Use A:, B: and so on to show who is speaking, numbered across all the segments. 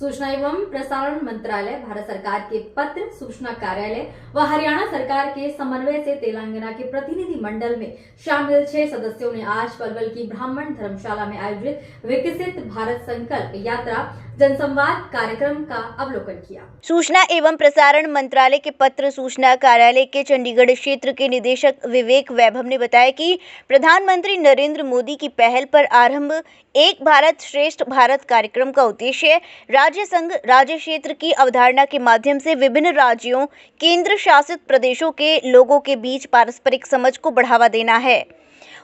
A: सूचना एवं प्रसारण मंत्रालय, भारत सरकार के पत्र सूचना कार्यालय व हरियाणा सरकार के समन्वय से तेलंगाना के प्रतिनिधि मंडल में शामिल 6 सदस्यों ने आज पलवल की ब्राह्मण धर्मशाला में आयोजित विकसित भारत संकल्प यात्रा जनसंवाद कार्यक्रम का अवलोकन किया।
B: सूचना एवं प्रसारण मंत्रालय के पत्र सूचना कार्यालय के चंडीगढ़ क्षेत्र के निदेशक विवेक वैभव ने बताया कि प्रधानमंत्री नरेंद्र मोदी की पहल पर आरंभ एक भारत श्रेष्ठ भारत कार्यक्रम का उद्देश्य राज्य संघ राज्य क्षेत्र की अवधारणा के माध्यम से विभिन्न राज्यों, केंद्र शासित प्रदेशों के लोगों के बीच पारस्परिक समझ को बढ़ावा देना है।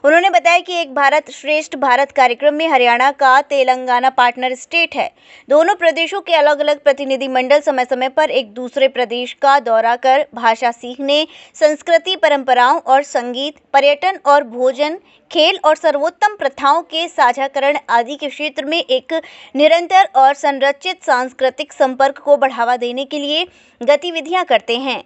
B: उन्होंने बताया कि एक भारत श्रेष्ठ भारत कार्यक्रम में हरियाणा का तेलंगाना पार्टनर स्टेट है। दोनों प्रदेशों के अलग अलग प्रतिनिधि मंडल समय समय पर एक दूसरे प्रदेश का दौरा कर भाषा सीखने, संस्कृति, परंपराओं और संगीत, पर्यटन और भोजन, खेल और सर्वोत्तम प्रथाओं के साझाकरण आदि के क्षेत्र में एक निरंतर और संरचित सांस्कृतिक संपर्क को बढ़ावा देने के लिए गतिविधियां करते हैं।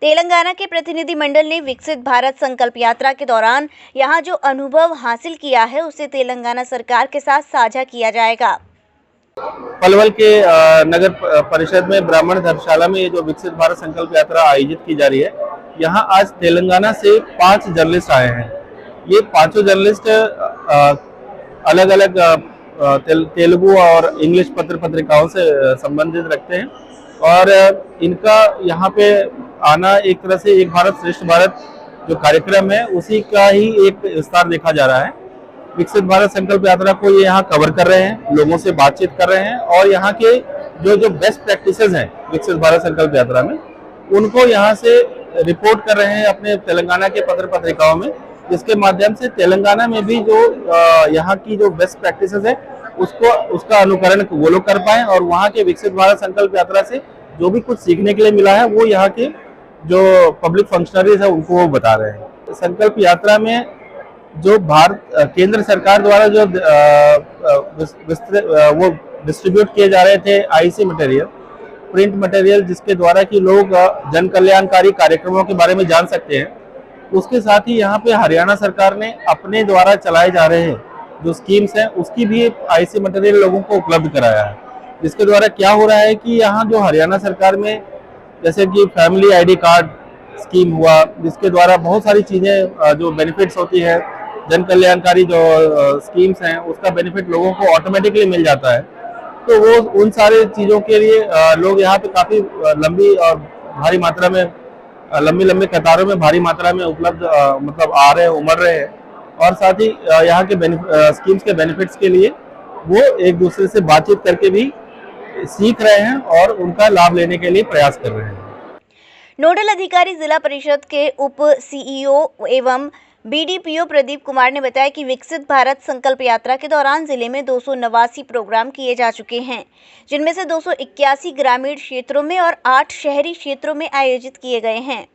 B: तेलंगाना के प्रतिनिधि मंडल ने विकसित भारत संकल्प यात्रा के दौरान यहां जो अनुभव हासिल किया है उसे तेलंगाना सरकार के साथ साझा किया जाएगा।
C: पलवल के नगर परिषद में ब्राह्मण धर्मशाला में ये जो विकसित भारत संकल्प यात्रा आयोजित की जा रही है, यहाँ आज तेलंगाना से 5 जर्नलिस्ट आए हैं। ये 5 जर्नलिस्ट अलग अलग तेलुगु और इंग्लिश पत्र पत्रिकाओं से संबंधित रखते हैं और इनका यहाँ पे आना एक तरह से एक भारत श्रेष्ठ भारत जो कार्यक्रम है उसी का ही एक विस्तार देखा जा रहा है। विकसित भारत संकल्प यात्रा को ये यहाँ कवर कर रहे हैं, लोगों से बातचीत कर रहे हैं और यहाँ के जो बेस्ट प्रैक्टिसेस हैं विकसित भारत संकल्प यात्रा में उनको यहाँ से रिपोर्ट कर रहे हैं अपने तेलंगाना के पत्र पत्रिकाओं में, जिसके माध्यम से तेलंगाना में भी जो यहाँ की जो बेस्ट प्रैक्टिसेस है उसका अनुकरण वो लोग कर पाए और वहाँ के विकसित भारत संकल्प यात्रा से जो भी कुछ सीखने के लिए मिला है वो यहाँ के जो पब्लिक फंक्शनरीज है उनको वो बता रहे हैं। संकल्प यात्रा में जो केंद्र सरकार द्वारा जो वो डिस्ट्रीब्यूट किए जा रहे थे आईसी मटेरियल, प्रिंट मटेरियल, जिसके द्वारा कि लोग जन कल्याणकारी कार्यक्रमों के बारे में जान सकते हैं, उसके साथ ही यहाँ पे हरियाणा सरकार ने अपने द्वारा चलाए जा रहे हैं जो स्कीम्स हैं उसकी भी आईसी मटेरियल लोगों को उपलब्ध कराया है। जिसके द्वारा क्या हो रहा है कि यहाँ जो हरियाणा सरकार में जैसे कि फैमिली आईडी कार्ड स्कीम हुआ, जिसके द्वारा बहुत सारी चीज़ें जो बेनिफिट्स होती है, जन कल्याणकारी जो स्कीम्स हैं उसका बेनिफिट लोगों को ऑटोमेटिकली मिल जाता है। तो वो उन सारे चीज़ों के लिए लोग यहाँ पे काफ़ी लंबी और भारी मात्रा में लंबी कतारों में भारी मात्रा में उपलब्ध मतलब आ रहे हैं, उमड़ रहे हैं और साथ ही यहाँ के स्कीम्स के बेनिफिट्स के लिए वो एक दूसरे से बातचीत करके भी सीख रहे हैं और उनका लाभ लेने के लिए प्रयास कर रहे हैं।
B: नोडल अधिकारी जिला परिषद के उप सीईओ एवं बीडीपीओ प्रदीप कुमार ने बताया कि विकसित भारत संकल्प यात्रा के दौरान जिले में 289 प्रोग्राम किए जा चुके हैं, जिनमें से 281 ग्रामीण क्षेत्रों में और 8 शहरी क्षेत्रों में आयोजित किए गए हैं।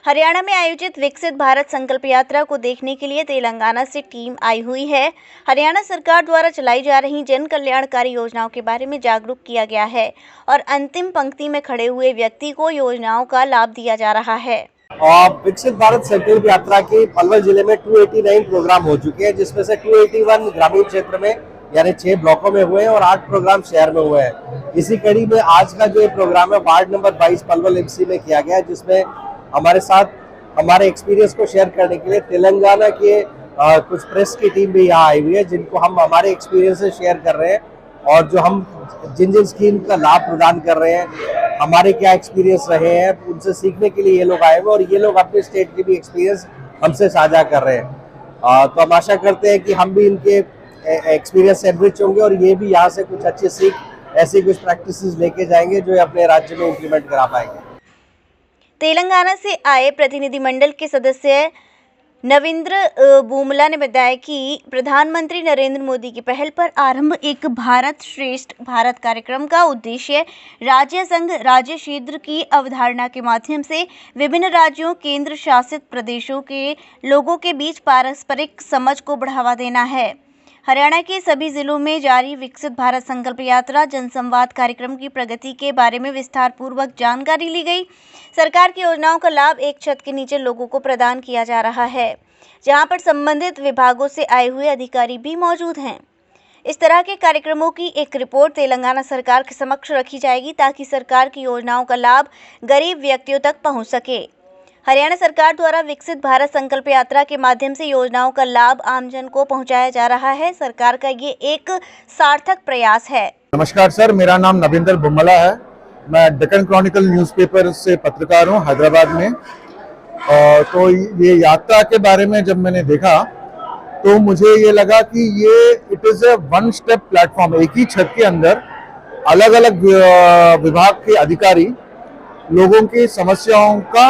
B: हरियाणा में आयोजित विकसित भारत संकल्प यात्रा को देखने के लिए तेलंगाना से टीम आई हुई है। हरियाणा सरकार द्वारा चलाई जा रही जन कल्याणकारी योजनाओं के बारे में जागरूक किया गया है और अंतिम पंक्ति में खड़े हुए व्यक्ति को योजनाओं का लाभ दिया जा रहा है।
D: और विकसित भारत संकल्प यात्रा के पलवल जिले में 289 प्रोग्राम हो चुके हैं, जिसमें से 281 ग्रामीण क्षेत्र में यानी 6 ब्लॉकों में हुए हैं और 8 प्रोग्राम शहर में हुए हैं। इसी कड़ी में आज का जो प्रोग्राम है वार्ड नंबर 22 पलवल एमसी में किया गया है, जिसमें हमारे साथ हमारे एक्सपीरियंस को शेयर करने के लिए तेलंगाना के कुछ प्रेस की टीम भी यहाँ आई हुई है, जिनको हम हमारे एक्सपीरियंस से शेयर कर रहे हैं और जो हम जिन स्कीम का लाभ प्रदान कर रहे हैं, हमारे क्या एक्सपीरियंस रहे हैं, उनसे सीखने के लिए ये लोग आए हुए और ये लोग अपने स्टेट के भी एक्सपीरियंस हमसे साझा कर रहे हैं। तो हम आशा करते हैं कि हम भी इनके एक्सपीरियंस से एनरिच होंगे और ये भी यहाँ से कुछ अच्छी सीख, ऐसी कुछ प्रैक्टिसेस लेके जाएंगे जो अपने राज्य में इम्प्लीमेंट करा पाएंगे।
B: तेलंगाना से आए प्रतिनिधि मंडल के सदस्य नविंद्र बूमला ने बताया कि प्रधानमंत्री नरेंद्र मोदी की पहल पर आरंभ एक भारत श्रेष्ठ भारत कार्यक्रम का उद्देश्य राज्य संघ राज्य क्षेत्र की अवधारणा के माध्यम से विभिन्न राज्यों, केंद्र शासित प्रदेशों के लोगों के बीच पारस्परिक समझ को बढ़ावा देना है। हरियाणा के सभी जिलों में जारी विकसित भारत संकल्प यात्रा जनसंवाद कार्यक्रम की प्रगति के बारे में विस्तार पूर्वक जानकारी ली गई। सरकार की योजनाओं का लाभ एक छत के नीचे लोगों को प्रदान किया जा रहा है, जहां पर संबंधित विभागों से आए हुए अधिकारी भी मौजूद हैं। इस तरह के कार्यक्रमों की एक रिपोर्ट तेलंगाना सरकार के समक्ष रखी जाएगी ताकि सरकार की योजनाओं का लाभ गरीब व्यक्तियों तक पहुंच सके। हरियाणा सरकार द्वारा विकसित भारत संकल्प यात्रा के माध्यम से योजनाओं का लाभ आमजन को पहुंचाया जा रहा है। सरकार का ये एक सार्थक प्रयास है।
E: नमस्कार सर, मेरा नाम नविंदर बुम्मला है। मैं डेक्कन क्रॉनिकल न्यूज़पेपर से पत्रकार हूँ हैदराबाद में। तो ये यात्रा के बारे में जब मैंने देखा तो मुझे ये लगा कि ये it is a one step platform. एक ही छत के अंदर अलग अलग विभाग के अधिकारी लोगों की समस्याओं का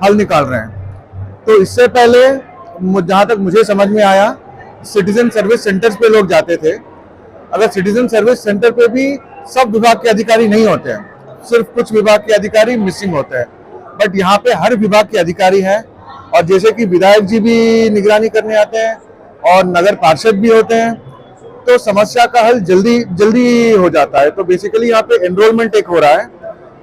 E: हल निकाल रहे हैं। तो इससे पहले जहाँ तक मुझे समझ में आया, सिटीजन सर्विस सेंटर्स पे लोग जाते थे। अगर सिटीजन सर्विस सेंटर पे भी सब विभाग के अधिकारी नहीं होते हैं, सिर्फ कुछ विभाग के अधिकारी मिसिंग होते हैं, बट यहाँ पे हर विभाग के अधिकारी हैं। और जैसे कि विधायक जी भी निगरानी करने आते हैं और नगर पार्षद भी होते हैं, तो समस्या का हल जल्दी हो जाता है। तो बेसिकली यहाँ पे एनरोलमेंट एक हो रहा है।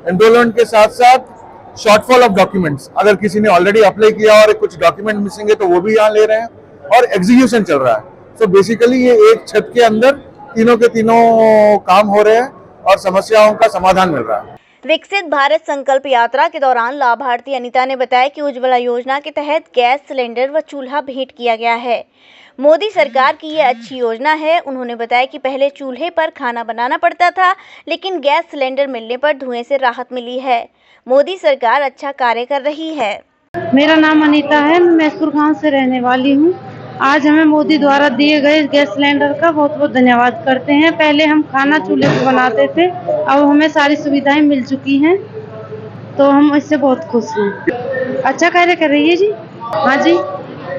E: एनरोलमेंट के साथ साथ शॉर्टफॉल ऑफ डॉक्यूमेंट्स, अगर किसी ने ऑलरेडी अप्लाई किया और कुछ डॉक्यूमेंट मिसिंग है तो वो भी यहाँ ले रहे हैं, और एग्जीक्यूशन चल रहा है। तो बेसिकली ये एक छत के अंदर तीनों के तीनों काम हो रहे हैं और समस्याओं का समाधान मिल रहा है।
B: विकसित भारत संकल्प यात्रा के दौरान लाभार्थी अनीता ने बताया कि उज्ज्वला योजना के तहत गैस सिलेंडर व चूल्हा भेंट किया गया है। मोदी सरकार की ये अच्छी योजना है। उन्होंने बताया कि पहले चूल्हे पर खाना बनाना पड़ता था, लेकिन गैस सिलेंडर मिलने पर धुएं से राहत मिली है। मोदी सरकार अच्छा कार्य कर रही है।
F: मेरा नाम अनीता है, मैं मैसपुर गांव से रहने वाली हूं। आज हमें मोदी द्वारा दिए गए गैस सिलेंडर का बहुत बहुत धन्यवाद करते हैं। पहले हम खाना चूल्हे पर बनाते थे, अब हमें सारी सुविधाएं मिल चुकी हैं, तो हम इससे बहुत खुश हैं। अच्छा कार्य कर रही है जी। हाँ जी।